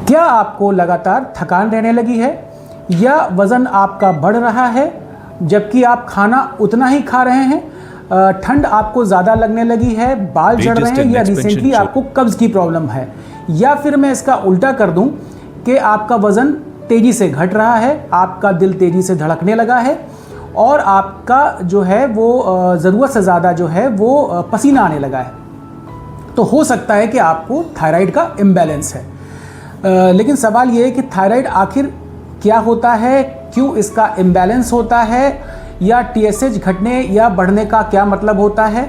क्या आपको लगातार थकान रहने लगी है या वज़न आपका बढ़ रहा है जबकि आप खाना उतना ही खा रहे हैं? ठंड आपको ज़्यादा लगने लगी है, बाल झड़ रहे हैं या रिसेंटली आपको कब्ज़ की प्रॉब्लम है? या फिर मैं इसका उल्टा कर दूं कि आपका वज़न तेज़ी से घट रहा है, आपका दिल तेज़ी से धड़कने लगा है और आपका जो है वो ज़रूरत से ज़्यादा जो है वो पसीना आने लगा है। तो हो सकता है कि आपको थायराइड का इम्बैलेंस है। लेकिन सवाल ये है कि थायराइड आखिर क्या होता है, क्यों इसका इम्बैलेंस होता है, या TSH घटने या बढ़ने का क्या मतलब होता है,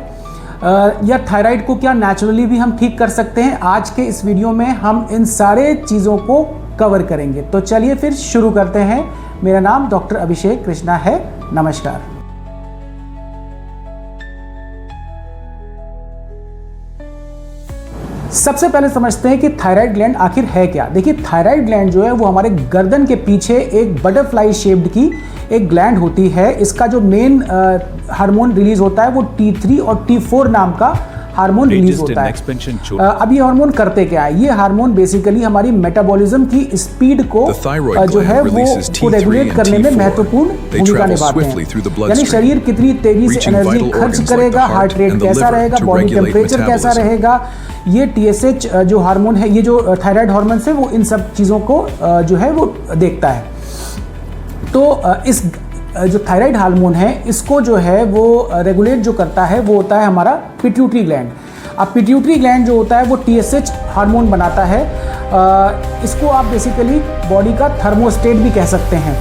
या थायराइड को क्या नेचुरली भी हम ठीक कर सकते हैं? आज के इस वीडियो में हम इन सारे चीज़ों को कवर करेंगे। तो चलिए फिर शुरू करते हैं। मेरा नाम डॉक्टर अभिषेक कृष्णा है। नमस्कार। सबसे पहले समझते हैं कि थायराइड ग्लैंड आखिर है क्या। देखिए, थायराइड ग्लैंड जो है वो हमारे गर्दन के पीछे एक बटरफ्लाई शेप्ड की एक ग्लैंड होती है। इसका जो मेन हार्मोन रिलीज होता है वो T3 और T4 नाम का हार्मोन रिलीज होता है। अब ये हार्मोन करते क्या है? ये हार्मोन बेसिकली हमारी मेटाबॉलिज्म की स्पीड को जो है वो रेगुलेट करने में महत्वपूर्ण भूमिका निभाते हैं। यानी शरीर कितनी तेजी से एनर्जी खर्च करेगा, हार्ट रेट कैसा रहेगा, बॉडी टेम्परेचर कैसा रहेगा, ये TSH जो हार्मोन है, ये जो थायराइड हार्मोन है, वो इन सब चीज़ों को जो है वो देखता है। तो इस जो थायराइड हार्मोन है इसको जो है वो रेगुलेट जो करता है वो होता है हमारा पिट्यूटरी ग्लैंड। अब पिट्यूटरी ग्लैंड जो होता है वो TSH हार्मोन बनाता है। इसको आप बेसिकली बॉडी का थर्मोस्टेट भी कह सकते हैं।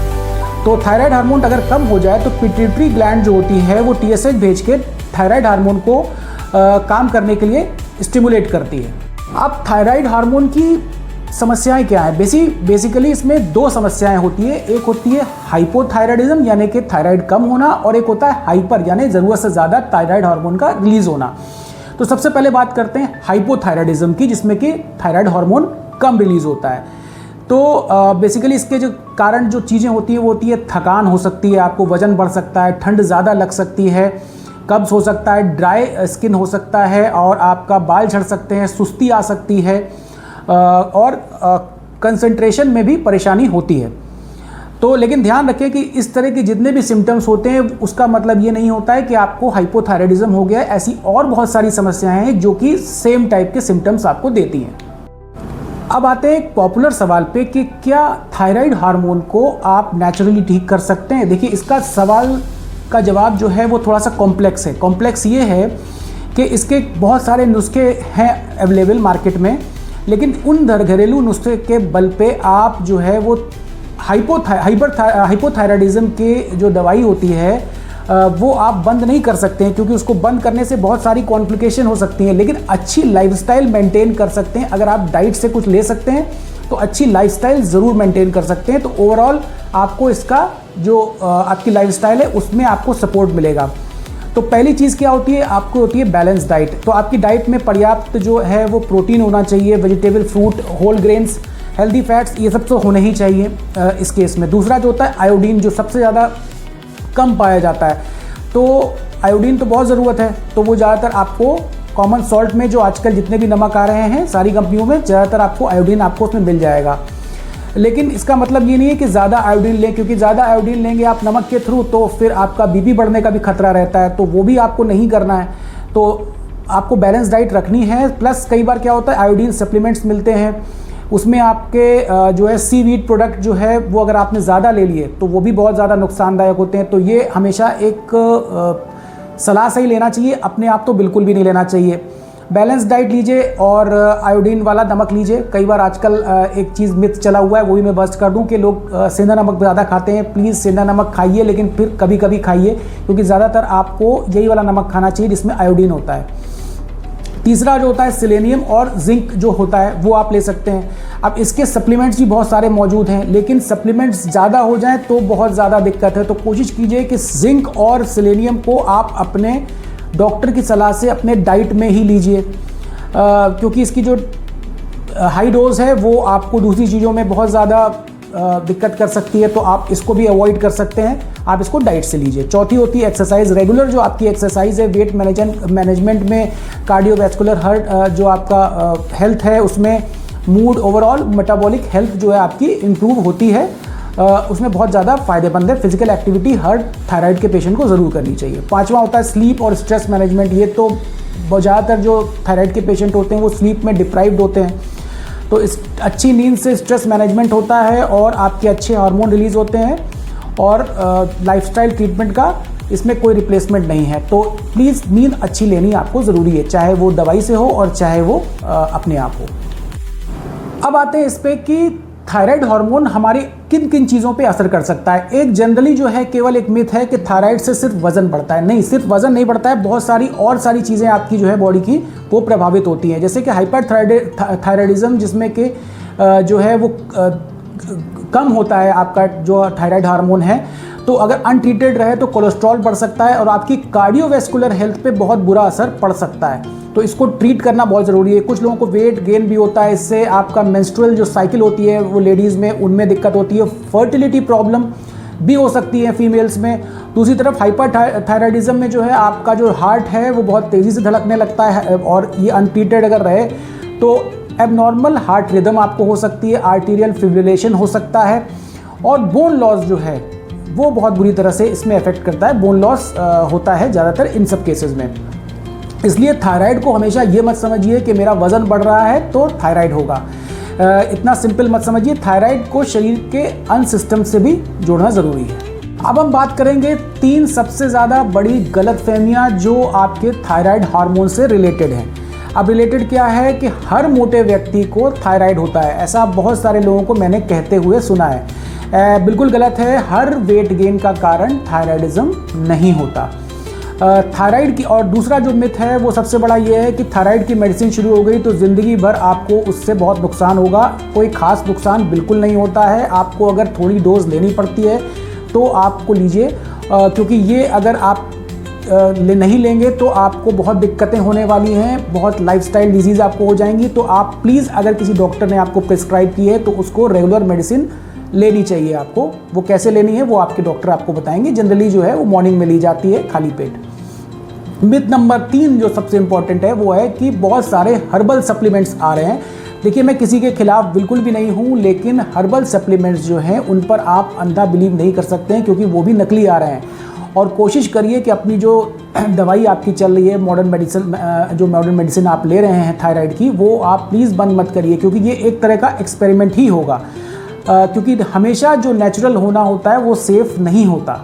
तो थायराइड हार्मोन अगर कम हो जाए तो पिट्यूटरी ग्लैंड जो होती है वो TSH भेज के थायराइड हार्मोन को काम करने के लिए स्टिमुलेट करती है। अब थायराइड हार्मोन की समस्याएं क्या है? बेसिकली इसमें दो समस्याएं होती है। एक होती है हाइपोथायराइडिज्म यानी कि थायराइड कम होना, और एक होता है हाइपर यानी ज़रूरत से ज़्यादा थायराइड हार्मोन का रिलीज होना। तो सबसे पहले बात करते हैं हाइपोथायराइडिज्म की, जिसमें कि थायराइड हार्मोन कम रिलीज होता है। तो बेसिकली इसके जो कारण जो चीज़ें होती हैं वो होती है थकान हो सकती है, आपको वजन बढ़ सकता है, ठंड ज़्यादा लग सकती है, कब्ज़ हो सकता है, ड्राई स्किन हो सकता है और आपका बाल झड़ सकते हैं, सुस्ती आ सकती है और कंसंट्रेशन में भी परेशानी होती है। तो लेकिन ध्यान रखें कि इस तरह के जितने भी सिम्टम्स होते हैं उसका मतलब ये नहीं होता है कि आपको हाइपोथायराइडिज्म हो गया है। ऐसी और बहुत सारी समस्याएं हैं जो कि सेम टाइप के सिम्टम्स आपको देती हैं। अब आते हैं एक पॉपुलर सवाल पे कि क्या थायराइड हार्मोन को आप नेचुरली ठीक कर सकते हैं? देखिए, इसका सवाल का जवाब जो है वो थोड़ा सा कॉम्प्लेक्स है। कॉम्प्लेक्स ये है कि इसके बहुत सारे नुस्खे हैं अवेलेबल मार्केट में, लेकिन उन घरेलू नुस्खे के बल पे आप जो है वो हाइपोथायराइडिज्म के जो दवाई होती है वो आप बंद नहीं कर सकते हैं, क्योंकि उसको बंद करने से बहुत सारी कॉम्प्लिकेशन हो सकती हैं। लेकिन अच्छी लाइफस्टाइल मेंटेन कर सकते हैं। अगर आप डाइट से कुछ ले सकते हैं तो अच्छी लाइफस्टाइल ज़रूर मेंटेन कर सकते हैं। तो ओवरऑल आपको इसका जो आपकी लाइफस्टाइल है उसमें आपको सपोर्ट मिलेगा। तो पहली चीज़ क्या होती है? आपको होती है बैलेंस डाइट। तो आपकी डाइट में पर्याप्त जो है वो प्रोटीन होना चाहिए, vegetable, fruit, whole grains, healthy fats, ये सब तो होने ही चाहिए इस केस में। दूसरा जो होता है आयोडीन, जो सबसे ज़्यादा कम पाया जाता है। तो आयोडीन तो बहुत ज़रूरत है, तो वो ज़्यादातर आपको कॉमन सॉल्ट में, जो आजकल जितने भी नमक आ रहे हैं सारी कंपनियों में, ज़्यादातर आपको आयोडीन आपको उसमें मिल जाएगा। लेकिन इसका मतलब ये नहीं है कि ज़्यादा आयोडीन लें, क्योंकि ज़्यादा आयोडीन लेंगे आप नमक के थ्रू तो फिर आपका BP बढ़ने का भी खतरा रहता है, तो वो भी आपको नहीं करना है। तो आपको बैलेंस डाइट रखनी है। प्लस कई बार क्या होता है, आयोडीन सप्लीमेंट्स मिलते हैं, उसमें आपके जो है सीवीड प्रोडक्ट जो है वो अगर आपने ज़्यादा ले लिए तो वो भी बहुत ज़्यादा नुकसानदायक होते हैं। तो ये हमेशा एक सलाह से ही लेना चाहिए, अपने आप तो बिल्कुल भी नहीं लेना चाहिए। बैलेंस डाइट लीजिए और आयोडीन वाला नमक लीजिए। कई बार आजकल एक चीज़ मिथ चला हुआ है, वो भी मैं बस्ट कर दूं कि लोग सेंधा नमक ज़्यादा खाते हैं। प्लीज़ सेंधा नमक खाइए, लेकिन फिर कभी कभी खाइए, क्योंकि ज़्यादातर आपको यही वाला नमक खाना चाहिए जिसमें आयोडीन होता है। तीसरा जो होता है सेलेनियम और जिंक जो होता है वो आप ले सकते हैं। अब इसके सप्लीमेंट्स भी बहुत सारे मौजूद हैं, लेकिन सप्लीमेंट्स ज़्यादा हो जाएं तो बहुत ज़्यादा दिक्कत है। तो कोशिश कीजिए कि जिंक और सेलेनियम को आप अपने डॉक्टर की सलाह से अपने डाइट में ही लीजिए, क्योंकि इसकी जो हाई डोज है वो आपको दूसरी चीज़ों में बहुत ज़्यादा दिक्कत कर सकती है, तो आप इसको भी अवॉइड कर सकते हैं, आप इसको डाइट से लीजिए। चौथी होती है एक्सरसाइज। रेगुलर जो आपकी एक्सरसाइज है वेट मैनेजमेंट में, कार्डियोवैस्कुलर हार्ट जो आपका हेल्थ है उसमें मूड, ओवरऑल मेटाबॉलिक हेल्थ जो है आपकी इम्प्रूव होती है, उसमें बहुत ज़्यादा फायदेमंद है। फिजिकल एक्टिविटी हर थायराइड के पेशेंट को ज़रूर करनी चाहिए। 5वां होता है स्लीप और स्ट्रेस मैनेजमेंट। ये तो ज़्यादातर जो थायराइड के पेशेंट होते हैं वो स्लीप में डिप्राइव्ड होते हैं, तो इस अच्छी नींद से स्ट्रेस मैनेजमेंट होता है और आपके अच्छे हार्मोन रिलीज़ होते हैं, और लाइफस्टाइल ट्रीटमेंट का इसमें कोई रिप्लेसमेंट नहीं है। तो प्लीज़ नींद अच्छी लेनी आपको ज़रूरी है, चाहे वो दवाई से हो और चाहे वो अपने आप हो। अब आते हैं इस पे कि थायराइड हार्मोन हमारी किन किन चीज़ों पे असर कर सकता है। एक जनरली जो है केवल एक मिथ है कि थायराइड से सिर्फ वजन बढ़ता है। नहीं, सिर्फ वजन नहीं बढ़ता है, बहुत सारी और सारी चीज़ें आपकी जो है बॉडी की वो प्रभावित होती हैं, जैसे कि हाइपरथायराइडिज्म, जिसमें कि जो है वो कम होता है आपका जो थायराइड हार्मोन है। तो अगर अनट्रीटेड रहे तो कोलेस्ट्रॉल बढ़ सकता है और आपकी कार्डियोवैस्कुलर हेल्थ पे बहुत बुरा असर पड़ सकता है, तो इसको ट्रीट करना बहुत ज़रूरी है। कुछ लोगों को वेट गेन भी होता है इससे, आपका मेंस्ट्रुअल जो साइकिल होती है वो लेडीज़ में उनमें दिक्कत होती है, फर्टिलिटी प्रॉब्लम भी हो सकती है फीमेल्स में। दूसरी तरफ हाइपरथायराइडिज्म में जो है आपका जो हार्ट है वो बहुत तेज़ी से धड़कने लगता है, और ये अनट्रीटेड अगर रहे तो एबनॉर्मल हार्ट रिदम आपको हो सकती है, आर्टीरियल फिब्रिलेशन हो सकता है, और बोन लॉस जो है वो बहुत बुरी तरह से इसमें अफेक्ट करता है। बोन लॉस होता है ज़्यादातर इन सब केसेस में। इसलिए थायराइड को हमेशा ये मत समझिए कि मेरा वज़न बढ़ रहा है तो थायराइड होगा, इतना सिंपल मत समझिए। थायराइड को शरीर के अन्य सिस्टम से भी जोड़ना ज़रूरी है। अब हम बात करेंगे 3 सबसे ज़्यादा बड़ी गलतफहमियां जो आपके थायराइड हार्मोन से रिलेटेड हैं। अब रिलेटेड क्या है कि हर मोटे व्यक्ति को थायराइड होता है, ऐसा बहुत सारे लोगों को मैंने कहते हुए सुना है। बिल्कुल गलत है। हर वेट गेन का कारण थायराइडिज्म नहीं होता। थायराइड की, और दूसरा जो मिथ है वो सबसे बड़ा ये है कि थायराइड की मेडिसिन शुरू हो गई तो ज़िंदगी भर आपको उससे बहुत नुकसान होगा। कोई ख़ास नुकसान बिल्कुल नहीं होता है। आपको अगर थोड़ी डोज लेनी पड़ती है तो आपको लीजिए, क्योंकि ये अगर आप नहीं लेंगे तो आपको बहुत दिक्कतें होने वाली हैं, बहुत लाइफस्टाइल डिजीज़ आपको हो जाएंगी। तो आप प्लीज़, अगर किसी डॉक्टर ने आपको प्रिस्क्राइब की है तो उसको रेगुलर मेडिसिन लेनी चाहिए आपको। वो कैसे लेनी है वो आपके डॉक्टर आपको बताएंगे। जनरली जो है वो मॉर्निंग में ली जाती है खाली पेट। मिथ नंबर 3 जो सबसे इंपॉर्टेंट है वो है कि बहुत सारे हर्बल सप्लीमेंट्स आ रहे हैं। देखिए, मैं किसी के खिलाफ बिल्कुल भी नहीं हूँ, लेकिन हर्बल सप्लीमेंट्स जो हैं उन पर आप अंधा बिलीव नहीं कर सकते हैं, क्योंकि वो भी नकली आ रहे हैं। और कोशिश करिए कि अपनी जो दवाई आपकी चल रही है, मॉडर्न मेडिसिन आप ले रहे हैं थायराइड की, वो आप प्लीज़ बंद मत करिए, क्योंकि ये एक तरह का एक्सपेरिमेंट ही होगा। क्योंकि हमेशा जो नेचुरल होना होता है वो सेफ़ नहीं होता।